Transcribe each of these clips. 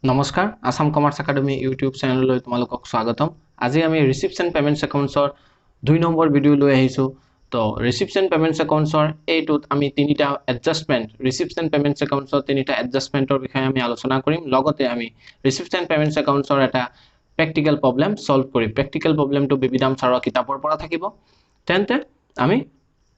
নমস্কাৰ Assam commerce academy YouTube চেনেললৈ তোমালোকক স্বাগতম। আজি আমি ৰিচিপ্টছ এণ্ড পেমেণ্টছ একাউণ্টছৰ 2 নম্বৰ ভিডিঅ' লৈ আহিছোঁ। তো ৰিচিপ্টছ এণ্ড পেমেণ্টছ একাউণ্টছৰ এইটোত আমি তিনিটা এডজাষ্টমেণ্ট ৰিচিপ্টছ এণ্ড পেমেণ্টছ একাউণ্টছৰ তিনিটা এডজাষ্টমেণ্টৰ বিষয়ে আমি আলোচনা কৰিম। লগতে আমি ৰিচিপ্টছ এণ্ড পেমেণ্টছ একাউণ্টছৰ এটা প্ৰেক্টিকেল প্ৰব্লেম সলভ কৰিম। প্ৰেক্টিকেল প্ৰব্লেমটো বিবিধাম ছাৰৰ কিতাপৰ পৰা থাকিব। তেন্তে আমি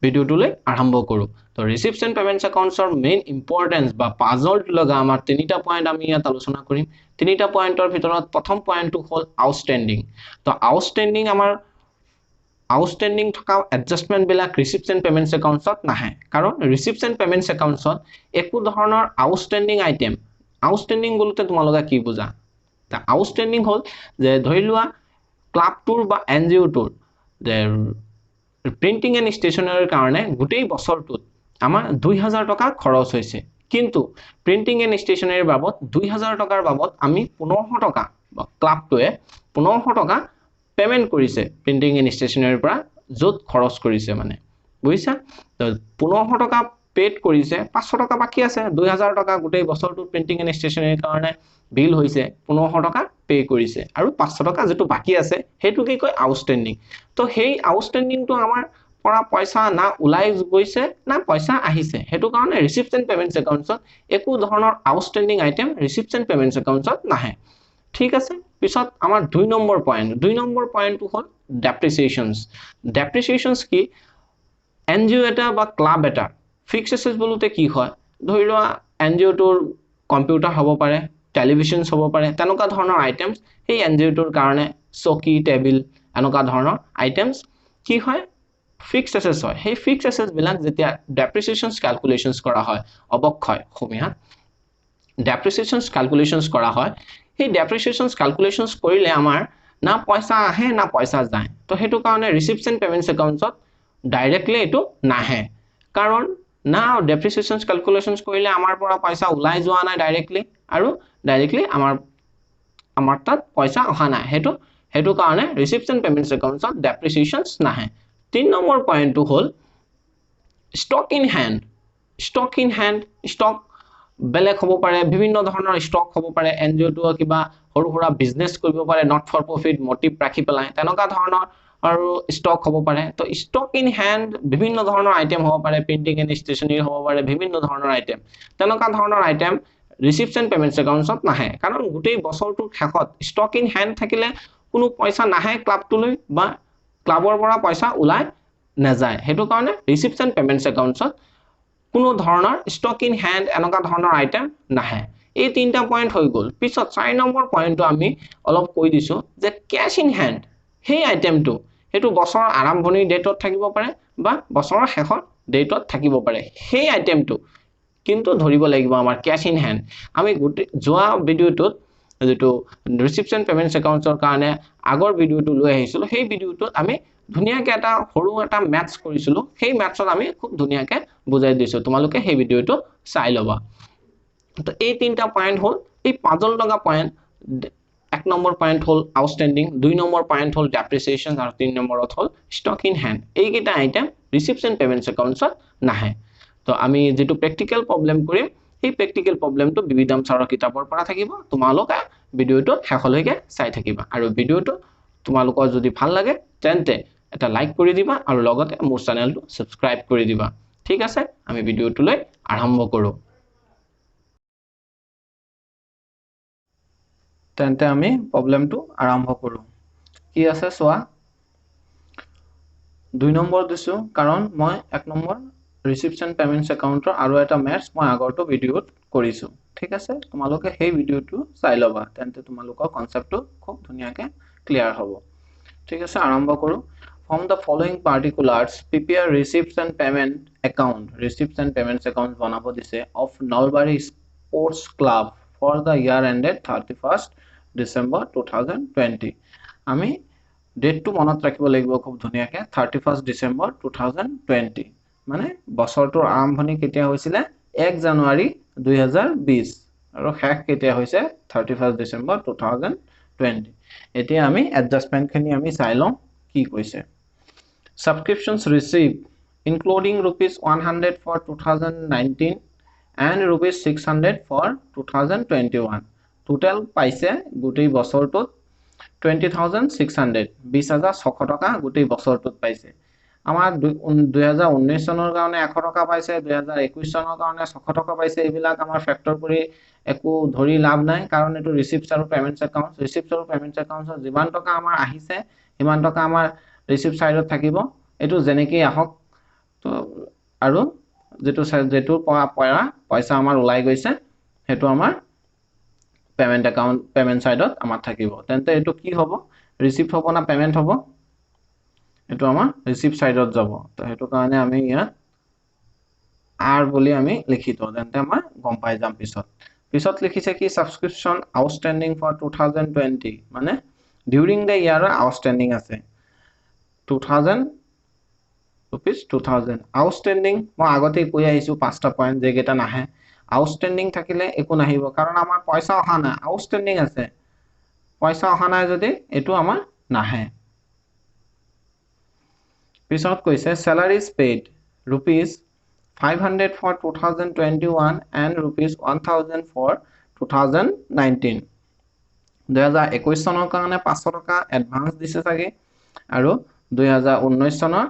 ভিডিওটোলৈ আৰম্ভ কৰোঁ। তো ৰিচিপ্টছ এণ্ড পেমেণ্টছ একাউণ্টছৰ মেইন ইম্পৰ্টেন্স বা পাজলটো লগা আমাৰ তিনিটা পইণ্ট আমি ইয়াত আলোচনা কৰিম। তিনিটা পইণ্টৰ ভিতৰত প্ৰথম পইণ্টটো হ'ল আউটষ্টেণ্ডিং। তো আউটষ্টেণ্ডিং আমাৰ আউটষ্টেণ্ডিং থকা এডজাষ্টমেণ্টবিলাক ৰিচিপ্টছ এণ্ড পেমেণ্টছ একাউণ্টছত নাহে, কাৰণ ৰিচিপ্টছ এণ্ড পেমেণ্টছ একাউণ্টছত একো ধৰণৰ আউটষ্টেণ্ডিং আইটেম আউটষ্টেণ্ডিং বোলোতে তোমালোকে কি বুজা? তা আউটষ্টেণ্ডিং হ'ল যে ধৰি লোৱা ক্লাবটোৰ বা NGOটোৰ যে প্ৰিণ্টিং এণ্ড ষ্টেচনাৰীৰ কাৰণে গোটেই বছৰটোত আমাৰ 2000 টকা খৰচ হৈছে, কিন্তু প্ৰিণ্টিং এণ্ড ষ্টেচনাৰীৰ বাবদ 2000 টকাৰ বাবদ আমি 1500 টকা বা ক্লাবটোৱে 1500 টকা পেমেণ্ট কৰিছে প্ৰিণ্টিং এণ্ড ষ্টেচনাৰীৰ পৰা, য'ত খৰচ কৰিছে মানে বুজিছা। তো 1500 টকা পেড কৰিছে, 500 টকা বাকী আছে, 2000 টকা গোটেই বছৰটোত প্ৰিণ্টিং এণ্ড ষ্টেচনাৰীৰ কাৰণে বিল হৈছে, 1500 টকা পে কৰিছে, আৰু 500 টকা যেটো বাকি আছে হেতু কি কয় আউটষ্টেণ্ডিং। তো সেই আউটষ্টেণ্ডিংটো আমাৰ পৰা পইচা না উলাই গৈছে না পইচা আহিছে, হেতু কাৰণে ৰিচিপ্টছ এণ্ড পেমেণ্টছ একাউণ্টছত একো ধৰণৰ আউটষ্টেণ্ডিং আইটেম ৰিচিপ্টছ এণ্ড পেমেণ্টছ একাউণ্টছত নাহে। ঠিক আছে, পিছত আমাৰ 2 নম্বৰ পইণ্টটো হ'ল ডেপ্ৰিচিয়েশ্যনছ। ডেপ্ৰিচিয়েশ্যনছ কি? NGO এটা বা ক্লাব এটা ফিক্স এছেট বলতে কি হয়? ধৰি লোৱা NGOটোৰ কম্পিউটাৰ হ'ব পাৰে, টেলিভিশ্যনছ হ'ব পাৰে, তেনেকুৱা ধৰণৰ আইটেমছ সেই NGOটোৰ কাৰণে চকী টেবিল এনেকুৱা ধৰণৰ আইটেমছ কি হয়? ফিক্স এছেটছ হয়। সেই ফিক্স এছেটছবিলাক যেতিয়া ডেপ্ৰিচিয়েশ্যনছ ক্যালকুলেশনছ কৰা হয়, অবক্ষয় অসমীয়াত ডেপ্ৰিচিয়েশ্যনছ ক্যালকুলেশনছ কৰা হয়, সেই ডেপ্ৰিচিয়েশ্যনছ ক্যালকুলেশনছ কৰিলে আমাৰ না পইচা আহে না পইচা যায়। তো হেতু কাৰণে ৰিচিপ্টছ এণ্ড পেমেণ্টছ একাউণ্টছত ডাইৰেক্টলি এটো নাহে, কাৰণ না ডেপ্ৰিচিয়েশ্যনছ ক্যালকুলেশনছ কৰিলে আমাৰ পৰা পইচা উলাই যোৱা নাই ডাইৰেক্টলি, আৰু ডাইৰেক্টলি আমাৰ তাত পইচা অহা নাই। হেতু কাৰণে ৰিচিপ্টছ এণ্ড পেমেণ্টছ একাউণ্টছত ডেপ্ৰিচিয়েশ্যনছ নাহে। 3 নম্বৰ পইণ্টটো হ'ল stock in hand. Stock in hand, stock বেলেগ হ'ব পাৰে, বিভিন্ন ধৰণৰ ষ্টক হ'ব পাৰে, NGOটো কিবা সৰু সুৰা বিজনেছ কৰিব পাৰে, নট ফৰ প্ৰফিট মোটিভ ৰাখি পেলাই, তেনেকুৱা ধৰণৰ আৰু ষ্টক হ'ব পাৰে। তো ষ্টক ইন হেণ্ড বিভিন্ন ধৰণৰ আইটেম হ'ব পাৰে, প্ৰিণ্টিং এণ্ড ষ্টেচনাৰী হ'ব পাৰে, বিভিন্ন ধৰণৰ আইটেম, তেনেকুৱা ধৰণৰ আইটেম ৰিচিপ্টছ এণ্ড পেমেণ্টছ একাউণ্টছত নাহে, কাৰণ গোটেই বছৰটোৰ শেষত ষ্টক ইন হেণ্ড থাকিলে কোনো পইচা নাহে ক্লাবটোলৈ বা ক্লাবৰ পৰা পইচা উলাই নাযায়। হেতু কাৰণে ৰিচিপ্টছ এণ্ড পেমেণ্টছ একাউণ্টছত কোনো ধৰণৰ ষ্টক ইন হেণ্ড এনেকুৱা ধৰণৰ আইটেম নাহে। এই তিনিটা পইণ্ট হৈ গ'ল। পিছত 4 নম্বৰ পইণ্টটো আমি অলপ কৈ দিছোঁ যে কেছ ইন হেণ্ড, সেই আইটেমটো হেতু বছৰৰ আৰম্ভণিৰ ডেটত থাকিব পাৰে বা বছৰৰ শেষৰ ডেটত থাকিব পাৰে। সেই আইটেমটো কিন্তু ধৰিব লাগিব আমাৰ কেছ ইন হেণ্ড। আমি গোটেই যোৱা ভিডিওটোত যেটো ৰিচিপ্টছ এণ্ড পেমেণ্টছ একাউণ্টছৰ কাৰণে আগৰ ভিডিওটো লৈ আহিছিলোঁ, সেই ভিডিওটোত আমি ধুনীয়াকৈ এটা সৰু এটা মেথছ কৰিছিলোঁ। সেই মেথছত আমি খুব ধুনীয়াকৈ বুজাই দিছোঁ, তোমালোকে সেই ভিডিওটো চাই ল'বা। তো এই তিনিটা পইণ্ট হ'ল এই পাজল লগা পইণ্ট। 1 নম্বৰ পইণ্ট হ'ল আউটষ্টেণ্ডিং, 2 নম্বৰ পইণ্ট হ'ল ডেপ্ৰিচিয়েশ্যন, আৰু 3 নম্বৰত হ'ল ষ্টক ইন হেণ্ড। এইকেইটা আইটেম ৰিচিপ্টছ এণ্ড পেমেণ্টছ একাউণ্টছত নাহে। তো আমি যেটো প্ৰেক্টিকেল প্ৰব্লেম কৰিম, সেই প্ৰেক্টিকেল প্ৰব্লেমটো বিবিধাম ছাৰৰ কিতাপৰ পৰা থাকিব। তোমালোকে ভিডিওটো শেষলৈকে চাই থাকিবা, আৰু ভিডিওটো তোমালোকৰ যদি ভাল লাগে তেন্তে এটা লাইক কৰি দিবা, আৰু লগতে মোৰ চেনেলটো সাবস্ক্ৰাইব কৰি দিবা। ঠিক আছে, আমি ভিডিওটোলৈ আৰম্ভ কৰোঁ। তেন্তে আমি প্ৰব্লেমটো আৰম্ভ কৰোঁ। কি আছে চোৱা, 2 নম্বৰ দিছোঁ, কাৰণ মই 1 নম্বৰ ৰিচিপ্টছ এণ্ড পেমেণ্টছ একাউণ্টৰ আৰু এটা মেথছ মই আগৰটো ভিডিওত কৰিছোঁ। ঠিক আছে, তোমালোকে সেই ভিডিওটো চাই ল'বা, তেন্তে তোমালোকৰ কনচেপ্টটো খুব ধুনীয়াকৈ ক্লিয়াৰ হ'ব। ঠিক আছে, আৰম্ভ কৰোঁ। From the following particulars, prepare receipts and payment account. Receipts and payments account বনাব দিছে of Nalbari Sports Club for the year ended 31st December 2020. আমি ডেটটো মনত ৰাখিব লাগিব খুব ধুনীয়াকৈ, 31st December 2020, মানে বছৰটোৰ আৰম্ভণি কেতিয়া হৈছিলে? 1 জানুৱাৰী 2020, আৰু শেষ কেতিয়া হৈছে? 31st December 2020। এতিয়া আমি এডজাষ্টমেণ্টখিনি আমি চাই লওঁ কি কৈছে। Subscriptions received including rupees 100 for 2019 and rupees 600 for 2021. Total পাইছে গোটেই বছৰটোত 20,600 20,600 টকা গোটেই বছৰটোত পাইছে আমাৰ 2019 চনৰ কাৰণে 100 টকা পাইছে 2021 চনৰ কাৰণে 600 টকা পাইছে এইবিলাক আমাৰ ফ্যাক্টৰ কৰি একো ধৰি লাভ নাই কাৰণ এটো ৰিসিপ্টছ আৰু পেমেন্টছ একাউন্ট ৰিসিপ্টছ আৰু পেমেন্টছ একাউন্টৰ যিমান টকা আমাৰ আহিছে ইমান টকা আমাৰ ৰিসিপ্ট সাইডত থাকিব এটো জেনেকি আহক তো আৰু যেটো পইচা আমাৰ ওলাই গৈছে হেতু আমাৰ পেমেন্ট একাউন্ট পেমেন্ট সাইডত আমাৰ থাকিব তেন্তে এটো কি হ'ব ৰিসিপ্ট হ'ব না পেমেন্ট হ'ব এটো আমাৰ ৰিসিপ্ট সাইডত যাব তো হেতু কাৰণে আমি ইয়াত আৰ বুলি আমি লিখি তো তেন্তে আমাৰ গম পাই যাম পিছত লিখিছে কি সাবস্ক্রিপশন আউটস্ট্যান্ডিং ফর 2020 মানে ডিউরিং দ্য ইয়ার আউটস্ট্যান্ডিং আছে 2000 rupees 2000 আউটস্ট্যান্ডিং মই আগতে কৈ আহিছো পাঁচটা পয়েন্ট যে গেটা নাহে আউটস্ট্যান্ডিং থাকিলে একো নাহিব কারণ আমার পয়সা অহা না আউটস্ট্যান্ডিং আছে পয়সা অহা নাই যদি এটো আমাৰ নাহে পিছত কৈছে salaries paid rupees 500 for 2021 and rupees 1000 for 2019 2021 চনৰ কাৰণে 500 টকা এডভান্স দিছে চাগে আৰু 2019 চনৰ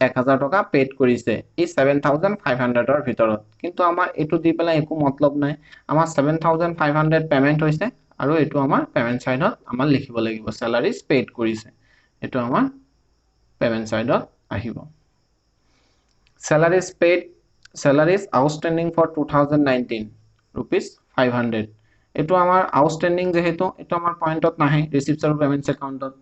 1000 টকা পেড কৰিছে এই 7500 ৰ ভিতৰত কিন্তু আমাৰ এটো দি পেলাই একো মতলব নাই আমাৰ 7500 পেমেন্ট হৈছে আৰু এটো আমাৰ পেমেন্ট সাইডত আমাৰ লিখিব লাগিব salaries paid কৰিছে এটো আমাৰ পেমেন্ট সাইডত আহিব salaries outstanding for 2019 rupees 500 এটো আমাৰ আউটস্ট্যান্ডিং যেহেতু এটো আমাৰ পয়েন্টত নাহে ৰিসিপ্টছ আৰু পেমেন্টছ একাউন্টত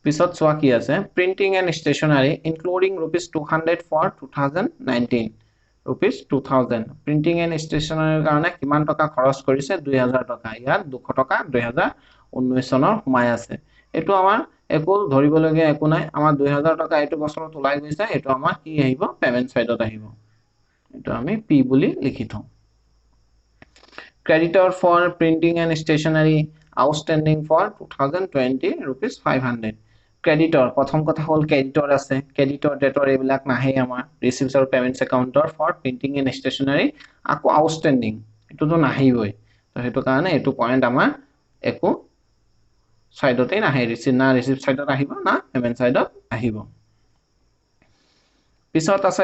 পিছত সোয়া কি আছে printing and stationery including rupees 200 for 2019 rupees 2000 printing and স্টেশনাৰিৰ কাৰণে কিমান টকা খৰচ কৰিছে 2000 টকা ইয়াত 200 টকা 2019 চনৰ সোমাই আছে এটো আমাৰ একো ধৰিবলগীয়া একো নাই আমাৰ 2000 টকা এটো বছৰত ওলাই গৈছে এটো আমাৰ কি আহিব পেমেন্ট সাইডত আহিব এটো আমি পি বুলি লিখি থওঁ creditor for printing and stationery outstanding for 2020 rupees 500 creditor প্ৰথম কথা হল creditor আছে creditor debtor এইবিলাক নাহে আমাৰ receipts আৰু payments accountor for printing and stationery আকৌ outstanding এটো তো নাহিবই তো হেতু কাৰণে এটো পয়েন্ট আমাৰ একো সাইডতে নাহে রিসিপ্ট সাইডত আহিব না পেমেন্ট সাইডত আহিব পিছত আছে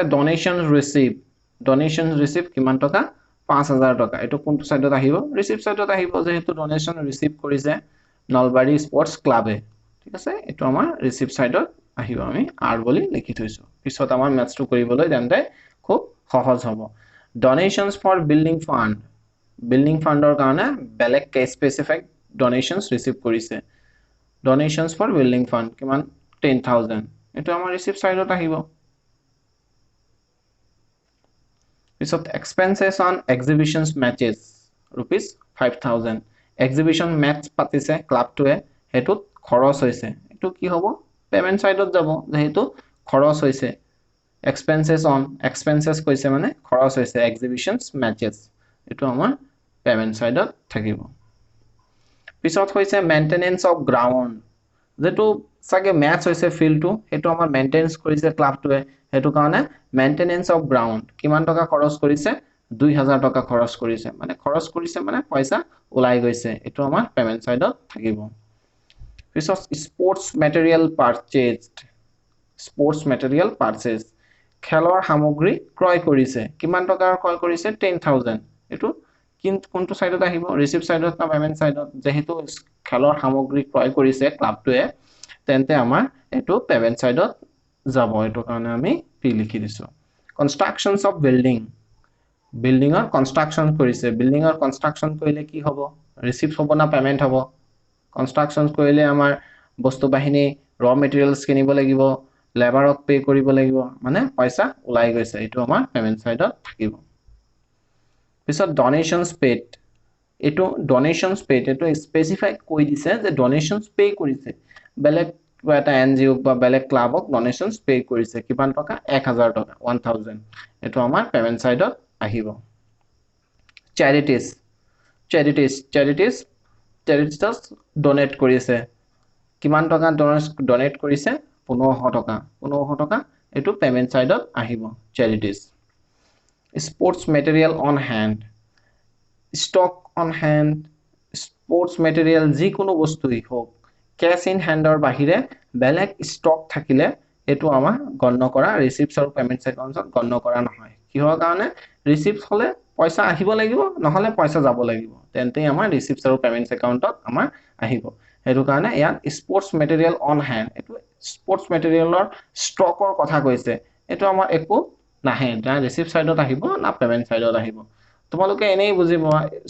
ডোনেশন রিসিভ কিমান টকা 5000 টকা এটো কোনটো সাইডত আহিব রিসিপ্ট সাইডত আহিব যেহেতু ডোনেশন রিসিভ কৰিছে নলবাৰী স্পোৰ্টস ক্লাবে ঠিক আছে এটো আমাৰ ৰিসিপ্ট সাইডত আহিব আমি আৰ বুলি লিখি থৈছো পিছত আমাৰ ম্যাথটো কৰিবলৈ তেন্তে খুব সহজ হ'ব ডোনেশনস ফৰ বিল্ডিং ফাণ্ডৰ কাৰণে বেলেগ কেস স্পেসিফিক ডোনেশনস ৰিসিভ কৰিছে donations for building fund কিমান 10000 এটো আমাৰ রিসিপ্ট সাইডত আহিব পিছত expenses on exhibitions matches rupees 5000 exhibition match পাতিছে ক্লাবটোৱে হেতুত খৰচ হৈছে এটো কি হ'ব পেমেন্ট সাইডত যাব যেহেতু খৰচ হৈছে expenses কৈছে মানে খৰচ হৈছে exhibitions matches এটো আমাৰ পেমেন্ট সাইডত থাকিব পিছত হৈছে মেইনটেনেন্স অফ গ্ৰাউন্ড যেটো সাগে ম্যাচ হৈছে ফিল্ডটো হেতু আমাৰ মেইনটেনেন্স কৰিছে ক্লাবটোৱে হেতু কাৰণে মেইনটেনেন্স অফ গ্ৰাউন্ড কিমান টকা খৰচ কৰিছে 2000 টকা খৰচ কৰিছে মানে পইচা ওলাই গৈছে এটো আমাৰ পেমেন্ট সাইডত থাকিব পিছত স্পোৰ্টস ম্যাটেৰিয়েল পাৰচেজ খেলৰ সামগ্ৰী ক্ৰয় কৰিছে কিমান টকাৰ ক্ৰয় কৰিছে 10000 এটো কোনটো সাইডত আহিব ৰিসিপ্ট সাইডত না পেমেন্ট সাইডত যেহেতু খেলৰ সামগ্ৰী ক্ৰয় কৰিছে ক্লাবটোৱে তেন্তে আমাৰ এটো পেমেন্ট সাইডত যাব এটো কাৰণে আমি পি লিখি দিছো কনস্ট্ৰাকশনস অফ বিল্ডিংৰ কনস্ট্ৰাকশন কৰিছে বিল্ডিংৰ কনস্ট্ৰাকশন কৰিলে কি হ'ব ৰিসিপ্ট হ'ব না পেমেন্ট হ'ব কনস্ট্ৰাকশনস কৰিলে আমাৰ বস্তু বাহিনী ৰ মেটেৰিয়েলস কিনিব লাগিব লেবাৰক পে কৰিব লাগিব মানে পইচা ওলাই গৈছে এটো আমাৰ পেমেন্ট সাইডত থাকিব পিছত ডোনেশনস পেড এটো স্পেসিফাই কৈ দিছে যে ডোনেশনস পে কৰিছে বেলেগ এটা এনজিও বা বেলেগ ক্লাবক ডোনেশনস পে কৰিছে কিমান টকা 1000 টকা 1000 এটো আমাৰ পেমেন্ট সাইডত আহিব চ্যাৰিটিজ ডোনেট কৰিছে কিমান টকা ডোনেট কৰিছে 1500 টকা এটো পেমেন্ট সাইডত আহিব charities sports material on hand stock on hand sports material যিকোনো বস্তুই হওক কেছ ইন হেণ্ডৰ বাহিৰে বেলেগ ষ্টক থাকিলে এটো আমাৰ গণ্য কৰা ৰিসিপ্টছ আৰু পেমেন্টছ একাউণ্টছত গণ্য কৰা নহয় কিহৰ কাৰণে ৰিসিপ্টছ হলে পইচা আহিব লাগিব নহলে পইচা যাব লাগিব তেন্তে আমাৰ ৰিসিপ্টছ আৰু পেমেন্টছ একাউণ্টত আমাৰ আহিব হেতু কাৰণে ইয়াত স্পৰ্টছ মেটেৰিয়েল অন হ্যান্ড এটো স্পৰ্টছ মেটেৰিয়েলৰ ষ্টকৰ কথা কৈছে এটো আমাৰ একো নাহে না ৰিসিপ্ট সাইডত আহিব না পেমেন্ট সাইডত আহিব তোমালোকে এনেই বুজিব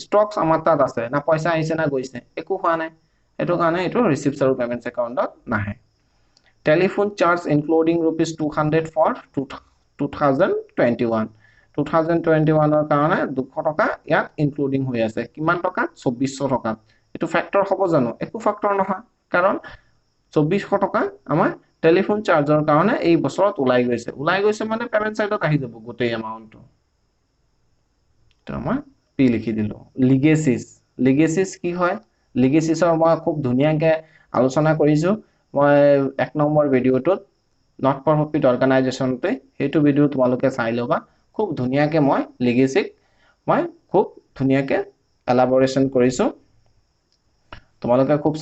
ষ্টকস আমাৰ তাত আছে না পইচা আহিছে না গৈছে একো হোৱা নাই এটো কাৰণে এটো ৰিসিপ্টছ আৰু পেমেন্টছ একাউণ্টত নাহে telephone charge including rupees 200 for 2021 2021 ৰ কাৰণে 200 টকা ইয়াত ইনক্লুডিং হৈ আছে কিমান টকা 2400 টকা এটো ফ্যাক্টৰ হ'ব জানো একো ফ্যাক্টৰ নহয় কাৰণ 2400 টকা আমাৰ টেলিফোন চাৰ্জৰ কাৰণে এই বছৰত ওলাই গৈছে মানে পেমেন্ট সাইডত আহি যাব গোটেই এমাউন্টটো তো মই পি লিখি দিলো লিগেসিস কি হয় লিগেসিসৰ মই খুব ধুনিয়াকে আলোচনা কৰিছো মই 1 নম্বৰ ভিডিওটোত নট ফৰ প্ৰফিট অৰ্গানাইজেচনতে হেতু ভিডিও তোমালোকে চাই লবা খুব ধুনিয়াকে মই লিগেসিক মই খুব ধুনিয়াকে এলাবোৰেশন কৰিছো তোমালোকে খুব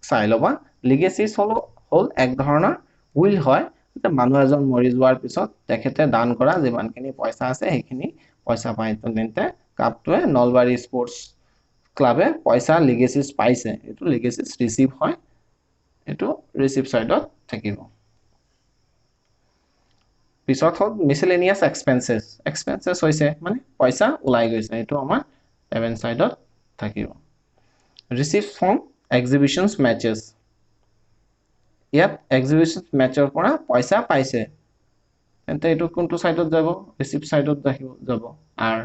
চাই লবা লিগেসিস হল এক ধৰণৰ উইল হয় যে মানুহ এজন মৰি যোৱাৰ পিছত তেখেতে দান কৰা যিমানখিনি পইচা আছে সেইখিনি পইচা পায় তেন্তে কাপটোৱে নলবাৰী স্পৰ্টছ ক্লাবে পইচা লিগেসিস পাইছে এটো লিগেসিস ৰিসিভ হয় এটো ৰিসিভ সাইডত থাকিব পিছত হল মিসেলেনিয়াস এক্সপেন্সেস হৈছে মানে পইচা ওলাই গৈছে এটো আমাৰ পেমেন্ট সাইডত থাকিব ৰিসিভ ফ্ৰম এক্সিবিশনছ মেচেস ইয়াত এক্সিবিশনছ মেচৰ পৰা পইচা পাইছে তেন্তে এটো কোনটো সাইডত যাব ৰিসিভ সাইডত যাব আৰু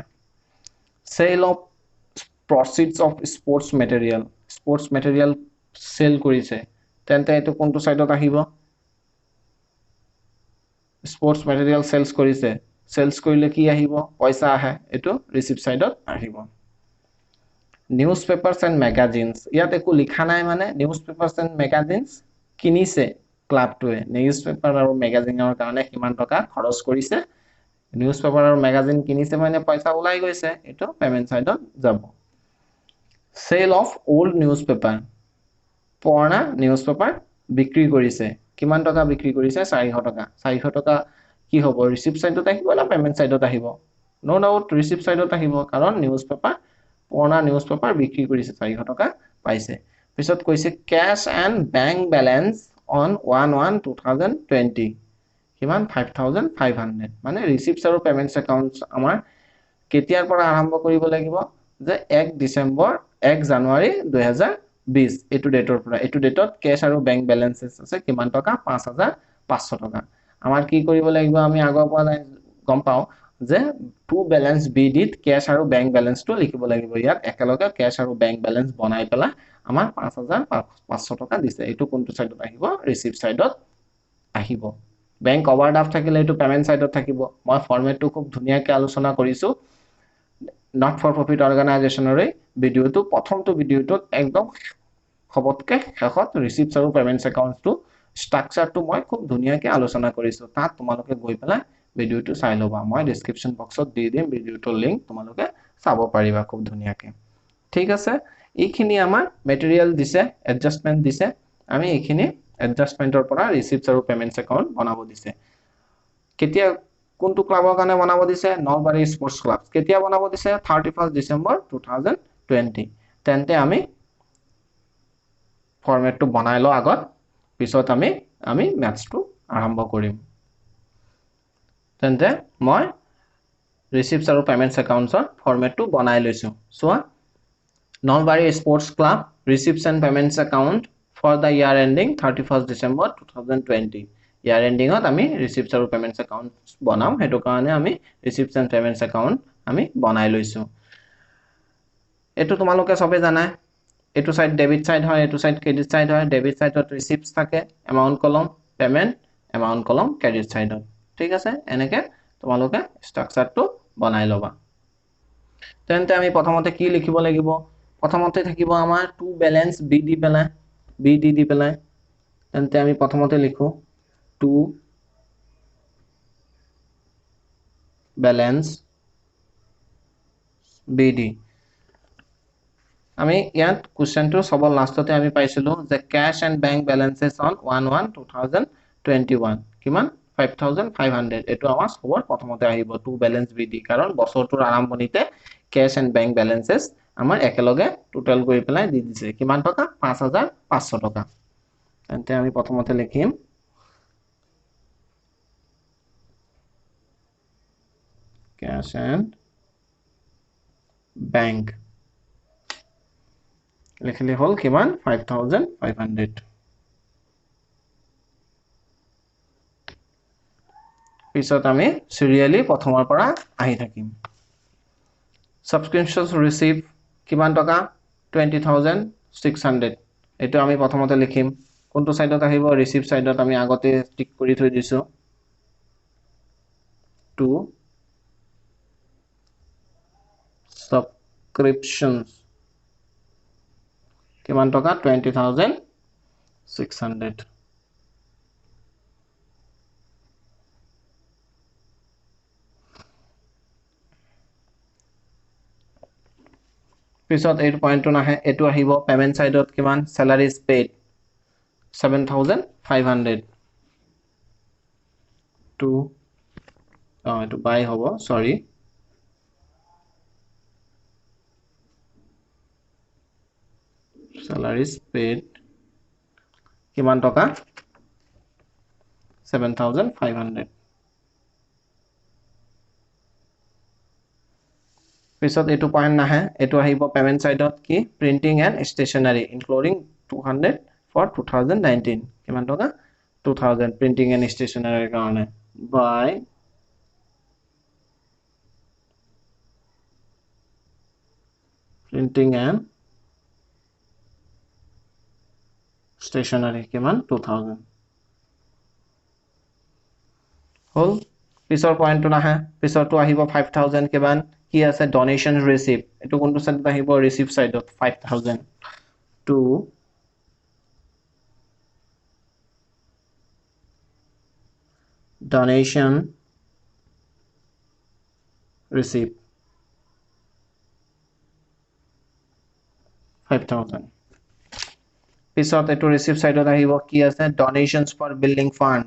sale of proceeds of sports material sell কৰিছে তেন্তে এটো কোনটো সাইডত আহিব স্পৰ্টছ মেটেৰিয়েল সেলস কৰিছে সেলস কৰিলে কি আহিব পইচা আহে এটো ৰিসিভ সাইডত আহিব নিউজ পেপাৰছ এণ্ড মেগাজিনছ ইয়াত একো লিখা নাই মানে নিউজ পেপাৰছ এণ্ড মেগাজিনছ কিনিছে ক্লাবটোৱে নিউজ পেপাৰ আৰু মেগাজিনৰ কাৰণে কিমান টকা খৰচ কৰিছে নিউজ পেপাৰ আৰু মেগাজিন কিনিছে মানে পইচা ওলাই গৈছে এটো পেমেন্ট সাইডত যাব সেল অফ ওল্ড নিউজপেপাৰ পুৰণা নিউজপেপাৰ বিক্ৰী কৰিছে কিমান টকা বিক্ৰী কৰিছে 400 টকা কি হ'ব ৰিসিভ সাইডত আহিব না পেমেন্ট সাইডত আহিব নো ডাউট ৰিসিভ সাইডত আহিব কাৰণ নিউজপেপাৰ পুৰণা নিউজপেপাৰ বিক্ৰী কৰিছে 400 টকা পাইছে পিছত কৈছে cash and bank balance on 1/1/2020 কিমান 5500 মানে ৰিসিপ্টছ আৰু পেমেন্টছ একাউণ্টছ আমাৰ কেতিয়াৰ পৰা আৰম্ভ কৰিব লাগিব যে 1 জানুৱাৰী 2020 এটো ডেটৰ পৰা এটো ডেটত ক্যাশ আৰু বেংক বেলেন্সেস আছে কিমান টকা 5500 টকা আমাৰ কি কৰিব লাগিব আমি আগৰ পৰা গম পাও যে টু বেলেন্স বি ডিত ক্যাশ আৰু বেংক বেলেন্সটো লিখিব লাগিব ইয়াত একেলগে ক্যাশ আৰু বেংক বেলেন্স বনাই পেলা আমাৰ 5500 টকা দিছে এটো কোনটো সাইডত আহিব ৰিসিভ সাইডত আহিব বেংক ওভাৰড্ৰাফট থাকিলে এটো পেমেন্ট সাইডত থাকিব মই ফৰমেটটো খুব ধুনিয়াকে আলোচনা কৰিছো নট ফৰ প্ৰফিট অৰ্গানাইজেচনৰ ভিডিওটো প্ৰথমটো ভিডিওটোত একদম খবতকে শেষত ৰিসিপ্টছ আৰু পেমেন্টছ একাউণ্টটো ষ্ট্ৰাকচাৰটো মই খুব ধুনিয়াকে আলোচনা কৰিছো তাত তোমালোকে গৈ পেলাই ভিডিওটো চাই লবা মই ডেসক্ৰিপচন বক্সত দি দিম ভিডিওটোৰ লিংক তোমালোকে চাব পাৰিবা খুব ধুনিয়াকে ঠিক আছে এইখিনি আমাৰ মেটেৰিয়েল দিছে এডজাষ্টমেন্ট দিছে আমি এইখিনি এডজাষ্টমেন্টৰ পৰা ৰিসিপ্টছ আৰু পেমেন্টছ একাউণ্ট বনাব দিছে কেতিয়া কোনটো ক্লাবৰ কাৰণে বনাব দিছে নলবাৰী স্পৰ্টছ ক্লাব কেতিয়া বনাব দিছে 31 ডিসেম্বৰ 2020 তেন্তে আমি ফৰমেটটো বনাই ল আগত পিছত আমি ম্যাথছটো আৰম্ভ কৰিম তেন্তে মই ৰিসিপ্টছ আৰু পেমেন্টছ একাউণ্টছৰ ফৰমেটটো বনাই লৈছো সোৱা Nalbari sports club receipts and payments account for the year ending 31 December 2020 year এন্ডিংত আমি ৰিসিপ্টছ আৰু পেমেন্টছ একাউণ্ট বনাম হেতু কাৰণে আমি ৰিসিপ্টছ এণ্ড পেমেন্টছ একাউণ্ট আমি বনাই লৈছো এটো তোমালোকে সবে জানা এটো সাইড ডেবিট সাইড হয় এটো সাইড ক্ৰেডিট সাইড হয় ডেবিট সাইডত ৰিসিপ্টছ থাকে এমাউন্ট কলম পেমেন্ট এমাউন্ট কলম ক্ৰেডিট সাইডত ঠিক আছে এনেকে তোমালোকে ষ্ট্ৰাকচাৰটো বনাই লবা তেন্তে আমি প্ৰথমতে কি লিখিব লাগিব প্ৰথমতে থাকিব আমাৰ টু বেলেন্স বি দি পেলাই তেন্তে আমি প্ৰথমতে লিখো টু বেলেন্স বি ডি আমি ইয়াত কোশ্চেনটো সবৰ লাষ্টতে আমি পাইছিলো যে cash and bank balances on 1/1/2021 কিমান 5500 এটো আমাৰ সবৰ প্ৰথমতে আহিব টু ব্যালেন্স বিডি কাৰণ বছৰটোৰ আৰম্ভণিতে ক্যাশ এন্ড বেংক ব্যালেন্সেস আমাৰ একেলগে টোটাল কৰি পেলাই দি দিছে কিমান টকা 5500 টকা তেন্তে আমি প্ৰথমতে লিখিম cash and bank লিখিলে হল কিমান 5500 পিছত আমি সিৰিয়ালি প্ৰথমৰ পৰা আহি থাকিম subscriptions receive কিমান টকা 20600 এটো আমি প্ৰথমতে লিখিম কোনটো সাইডত আহিব ৰিসিভ সাইডত আমি আগতে টিক কৰি থৈ দিছো to subscriptions কিমান টকা 20600 পিছত এই পইণ্টটো নাহে এটো আহিব পেমেন্ট সাইডত কিমান salaries paid 7500 to এটো বাই হ'ব সৰি salaries paid কিমান টকা 7500 পিছত এটো পয়েন্ট নাহে এটো আহিব পেমেন্ট সাইডত কি প্ৰিন্টিং এন্ড স্টেশনাৰী ইনক্লুডিং 200 for 2019 কিমান টকা 2000 প্ৰিন্টিং এন্ড স্টেশনাৰীৰ কাৰণে বাই printing and stationery কিমান 2000 হল পিছৰ পইণ্টটো নাহে পিছৰটো আহিব 5000 কিমান কি আছে ডোনেশন ৰিসিভ এটো কোনটো সাইডত আহিব ৰিসিভ সাইডত 5000 to donation receive 5000 পিছত এটো ৰিসিভ সাইডত আহিব কি আছে donations for building fund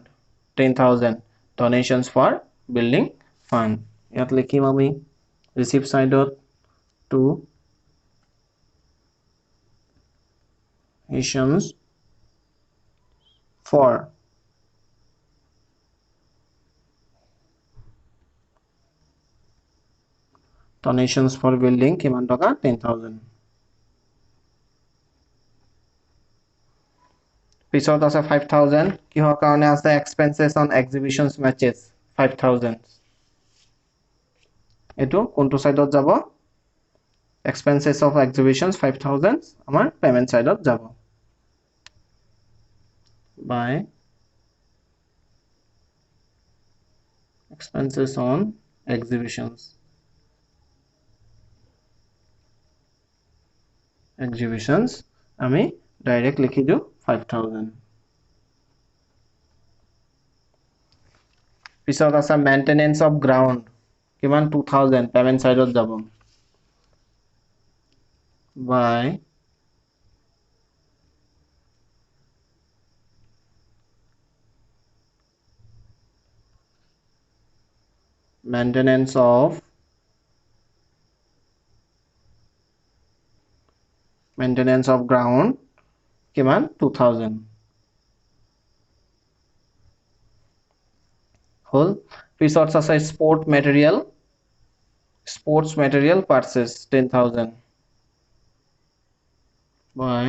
10000 donations for building fund ইয়াত লিখিম আমি receive সাইডত to donations for donations for building কিমান টকা 10000 পিছত আছে 5000 কিহৰ কাৰণে আছে expenses on exhibitions matches 5000 এটো কোনটো সাইডত যাব expenses of exhibitions 5000 আমাৰ পেমেন্ট সাইডত যাব by expenses on exhibitions আমি ডাইৰেক্ট লিখি দিও 5000 পিছত আছে মেইনটেনেন্স অফ গ্ৰাউন্ড কিমান 2000 পেমেন্ট সাইডত যাব by maintenance of ground কিমান 2000 হল পিছত আছে sports material purchase 10000 by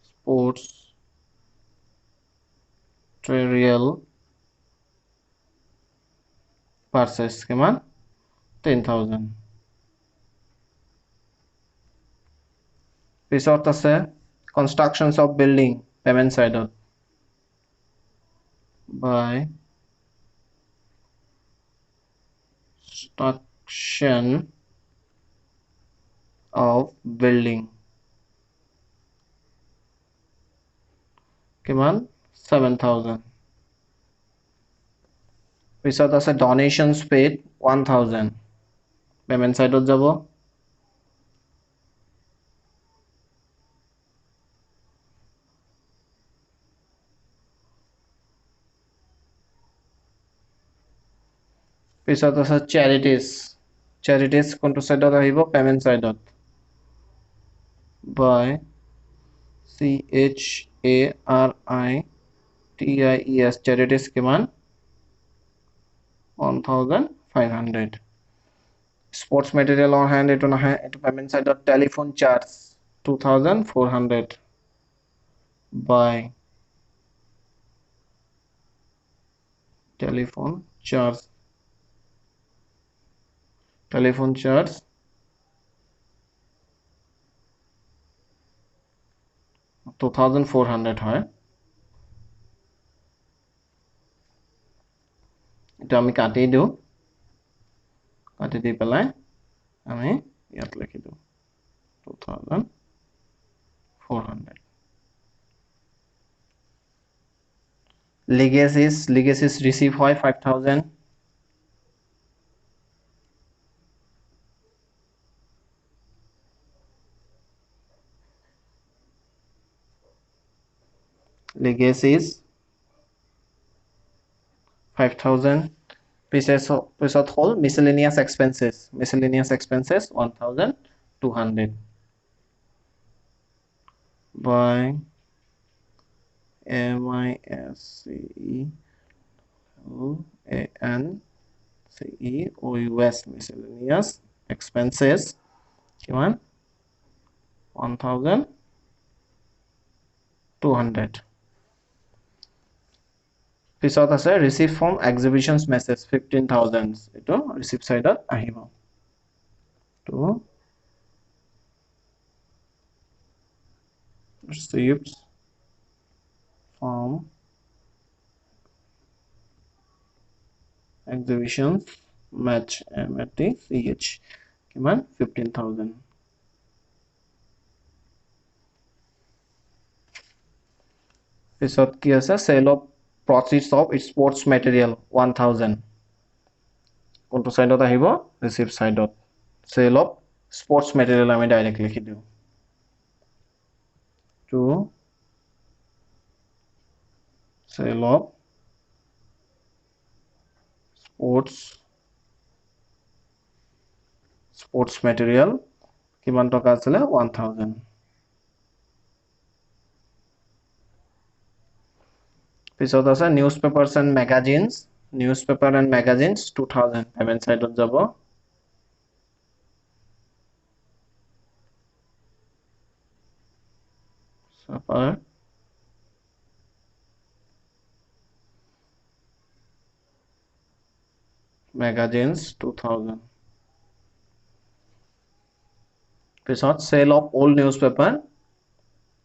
sports material purchase কিমান 10000 পিছত আছে constructions of building payment side by construction of building কিমান 7000 পিছত আছে donations paid 1000 payment side যাব পিছত আছে চেৰিটিজ কোনটো সাইডত আহিব পেমেন্ট সাইডত by CHARITIES charities কিমান 1500 sports material on hand etu nahe etu payment side telephone charge 2400 by telephone charge 2400 হয় এটা আমি কাটি দিও কাটি দি পেলাই আমি ইয়াত লিখি দিও 2400 legacies receive হয় 5000 legacies 5000 পিছত হল miscellaneous expenses 1200 by MISCEANCEOUS miscellaneous expenses কিমান 1200 পিছত আছে receive from exhibitions message 15000 এটো receive সাইডত আহিব তো receipts from exhibitions match MATCH কিমান 15000 পিছত কি আছে sale of proceeds of sports material 1000 কোনটো সাইডত আহিব receive সাইডত sale of sports material আমি ডাইরেক্ট লিখি দিও to sale of sports material কিমান টকা আছিল 1000 পিছত আছে newspapers and magazines 2000 payment সাইডত যাব super magazines 2000 পিছত sale of old newspaper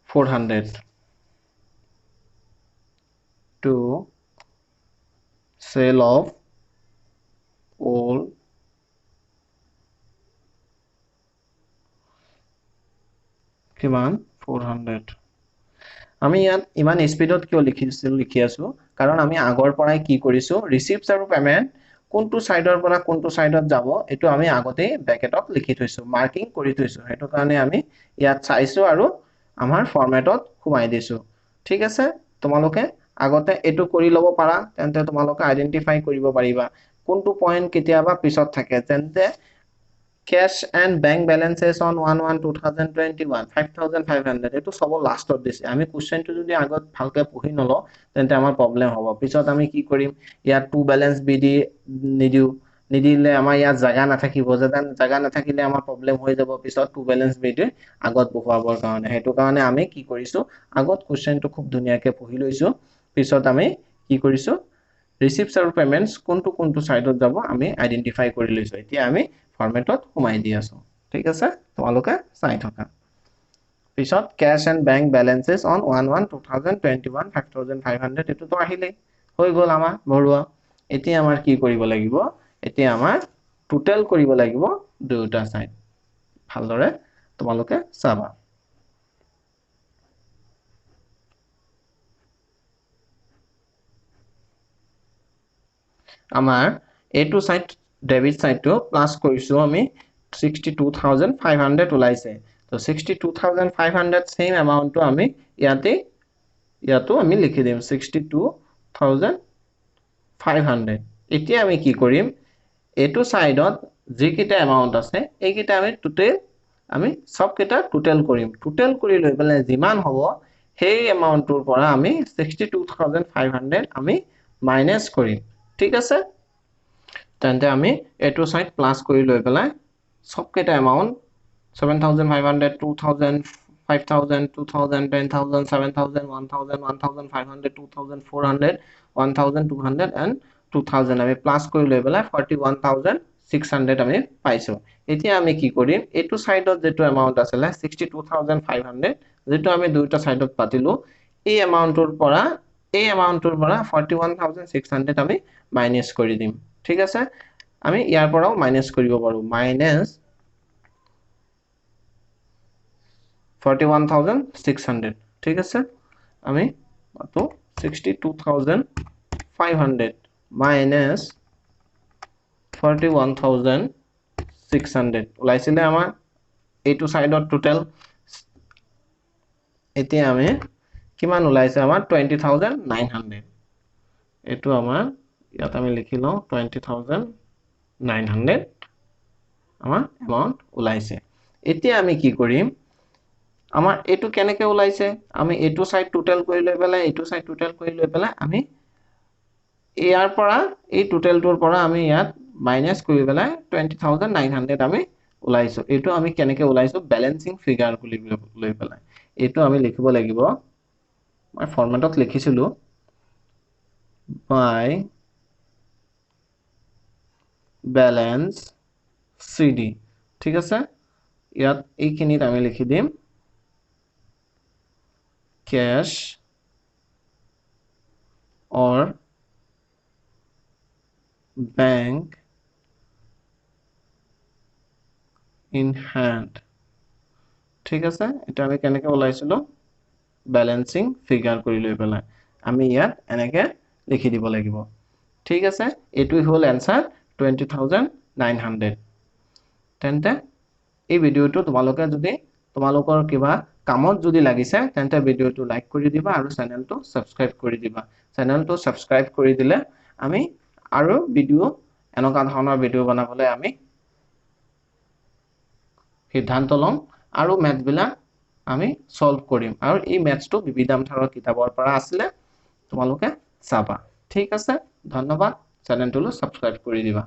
400 to sale of old কিমান 400 আমি ইয়াত ইমান স্পিডত কিয় লিখি আছো কাৰণ আমি আগৰ পৰাই কি কৰিছো ৰিসিপ্টস আৰু পেমেন্ট কোনটো সাইডৰ পৰা কোনটো সাইডত যাব এটো আমি আগতে ব্ৰ্যাকেটত লিখি থৈছো মাৰ্কিং কৰি থৈছো হেতু কাৰণে আমি ইয়াত চাইছো আৰু আমাৰ ফৰম্যাটত ঘুমাই দিছো ঠিক আছে তোমালোকে আগতে এটো কৰি লব পাৰা তেন্তে তোমালোকে আইডেন্টিফাই কৰিব পাৰিবা কোনটো পয়েন্ট কেতিয়াবা পিছত থাকে তেন্তে cash and bank balances on 1/1/2021 5500 এটো সব লাস্টত দিছে আমি কোশ্চেনটো যদি আগত ভালকে পঢ়ি নলো তেন্তে আমাৰ প্ৰবলেম হ'ব পিছত আমি কি কৰিম ইয়াত টু ব্যালেন্স বিডি নিদিলে আমাৰ ইয়াত জাগা নাথাকিব যেন জাগা নাথাকিলে আমাৰ প্ৰবলেম হৈ যাব পিছত টু ব্যালেন্স বিডি আগত বহুৱাবৰ কাৰণে হেতু কাৰণে আমি কি কৰিছো আগত কোশ্চেনটো খুব ধুনিয়াকে পঢ়ি লৈছো পিছত আমি কি কৰিছো ৰিসিপ্টস আৰু পেমেন্টস কোনটো সাইডত যাব আমি আইডেন্টিফাই কৰি লৈছো এতিয়া আমি ফরম্যাটত ঘুমাই দি আছো ঠিক আছে তোমালোকে চাই থকা পিছত cash and bank balances on 1/1/2021 5500 এটো তো আহিলে হৈ গল আমাৰ ভৰুৱা এতিয়া আমাৰ কি কৰিব লাগিব এতিয়া আমাৰ টোটাল কৰিব লাগিব দুটা সাইড ভালদৰে তোমালোকে চাবা আমাৰ এটো সাইড ডেবিট সাইডটো প্লাস কৰিছো আমি 62500 ওলাইছে তো 62500 সেম এমাউন্টটো আমি ইয়াতো আমি লিখি দিম 62500 এতিয়া আমি কি কৰিম এইটো সাইডত যি কিটা এমাউন্ট আছে এই কিটা আমি টোটাল আমি সব কিটা টোটাল কৰিম টোটাল কৰি লৈ পেলাই যিমান হ'ব সেই এমাউন্টৰ পৰা আমি 62500 আমি মাইনাস কৰিম ঠিক আছে তেন্তে আমি এইটো সাইড প্লাস কৰি লৈ পেলাই সব কিটা এমাউন্ট 7500 2000 5000 2000 10000 7000 1000 1500 2400 1200 and 2000 আমি প্লাস কৰি লৈ পেলাই 41600 আমি পাইছো এতিয়া আমি কি কৰিম এইটো সাইডত যেটো এমাউন্ট আছিল 62500 যেটো আমি দুইটা সাইডত পাতিলো এই এমাউন্টৰ পৰা 41600 আমি মাইনাস কৰি দিম ঠিক আছে আমি ইয়াৰ পৰাও মাইনাস কৰিব পাৰো মাইনাস 41600 ঠিক আছে আমি তো 62500 minus 41600 ওলাইছিলে আমাৰ এইটো সাইডত টোটাল এতিয়া আমি কিমান ওলাইছে আমাৰ 20900 এটো আমাৰ ইয়াত আমি লিখি লও 20900 আমাৰ এমাউন্ট ওলাইছে এতিয়া আমি কি কৰিম আমাৰ এটো কেনেকৈ ওলাইছে আমি এটো সাইড টোটাল কৰি লৈ পেলাই এটো সাইড টোটাল কৰি লৈ পেলাই আমি ইয়াৰ পৰা এই টোটালটোৰ পৰা আমি ইয়াত মাইনাস কৰি পেলাই 20900 আমি ওলাইছো এটো আমি কেনেকৈ ওলাইছো ব্যালেন্সিং ফিগাৰ বুলি লৈ পেলাই এটো আমি লিখিব লাগিব মই ফৰমেটত লিখিছিলো by balance cd ঠিক আছে ইয়াত এইখিনিত আমি লিখি দিম cash or bank in hand ঠিক আছে এটা আমি কেনেকৈ ওলাইছিলো ব্যালেন্সিং ফিগাৰ কৰি লৈ পেলাই আমি ইয়াত এনেকৈ লিখি দিব লাগিব ঠিক আছে এটো হল आंसर 20900 তেন্তে এই ভিডিওটো তোমালোকে যদি তোমালোকৰ কিবা কামত যদি লাগিছে তেন্তে ভিডিওটো লাইক কৰি দিবা আৰু চেনেলটো সাবস্ক্ৰাইব কৰি দিবা চেনেলটো সাবস্ক্ৰাইব কৰি দিলে আমি আৰু ভিডিও এনেকা ধৰণৰ ভিডিও বনাবলৈ আমি সিদ্ধান্ত লম আৰু ম্যাথ বিলাক আমি সলভ কৰিম আৰু এই ম্যাথটো বিবিধাম থাৰৰ কিতাপৰ পৰা আছিল তোমালোকে চাবা ঠিক আছে ধন্যবাদ চেনেলটো সাবস্ক্ৰাইব কৰি দিবা